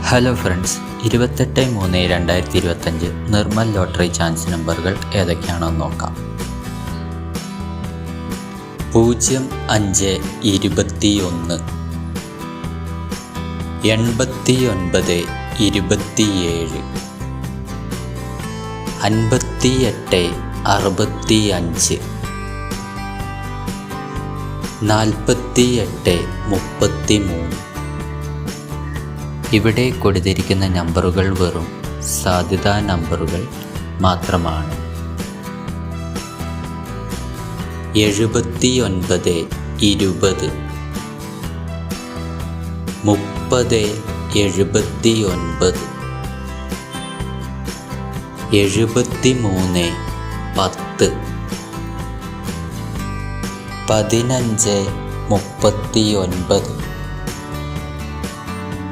Hello friends, 28/3/2025 Nirmal lottery chance നമ്പറുകൾ ഏതൊക്കെയാണെന്ന് നോക്കാം. 05 21 89 27 58 65 48 33. ഇവിടെ കൊടുത്തിരിക്കുന്ന നമ്പറുകൾ വെറും സാധ്യതാ നമ്പറുകൾ മാത്രമാണ്. 79 20 30 79 73 10 15 39.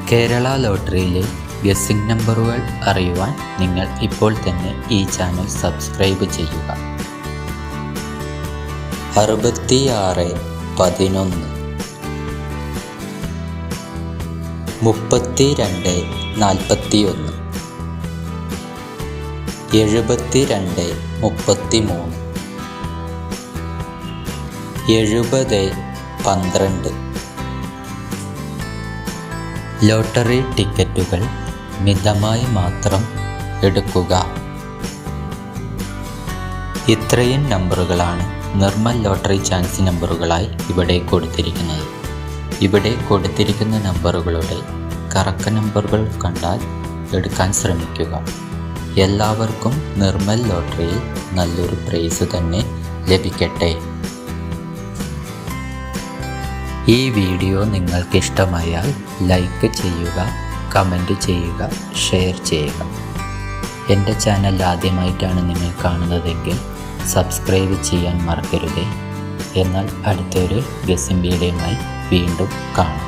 കേരള ലോട്ടറിയിലെ ഗസ്സിംഗ് നമ്പറുകൾ അറിയുവാൻ നിങ്ങൾ ഇപ്പോൾ തന്നെ ഈ ചാനൽ സബ്സ്ക്രൈബ് ചെയ്യുക. 66 11 32 41 72 33 70 12. ലോട്ടറി ടിക്കറ്റുകൾ മിതമായി മാത്രം എടുക്കുക. ഇത്രയും നമ്പറുകളാണ് നിർമ്മൽ ലോട്ടറി ചാൻസ് നമ്പറുകളായി ഇവിടെ കൊടുത്തിരിക്കുന്നത്. ഇവിടെ കൊടുത്തിരിക്കുന്ന നമ്പറുകളുടെ കറക്ക നമ്പറുകൾ കണ്ടാൽ എടുക്കാൻ ശ്രമിക്കുക. എല്ലാവർക്കും നിർമ്മൽ ലോട്ടറിയിൽ നല്ലൊരു പ്രൈസ് തന്നെ ലഭിക്കട്ടെ. ഈ വീഡിയോ നിങ്ങൾക്ക് ഇഷ്ടമായാൽ ലൈക്ക് ചെയ്യുക, കമൻറ്റ് ചെയ്യുക, ഷെയർ ചെയ്യുക. എൻ്റെ ചാനൽ ആദ്യമായിട്ടാണ് നിങ്ങൾ കാണുന്നതെങ്കിൽ സബ്സ്ക്രൈബ് ചെയ്യാൻ മറക്കരുതേ. എന്നാൽ അടുത്തൊരു ഗസ്സിംഗ് വീഡിയോയുമായി വീണ്ടും കാണാം.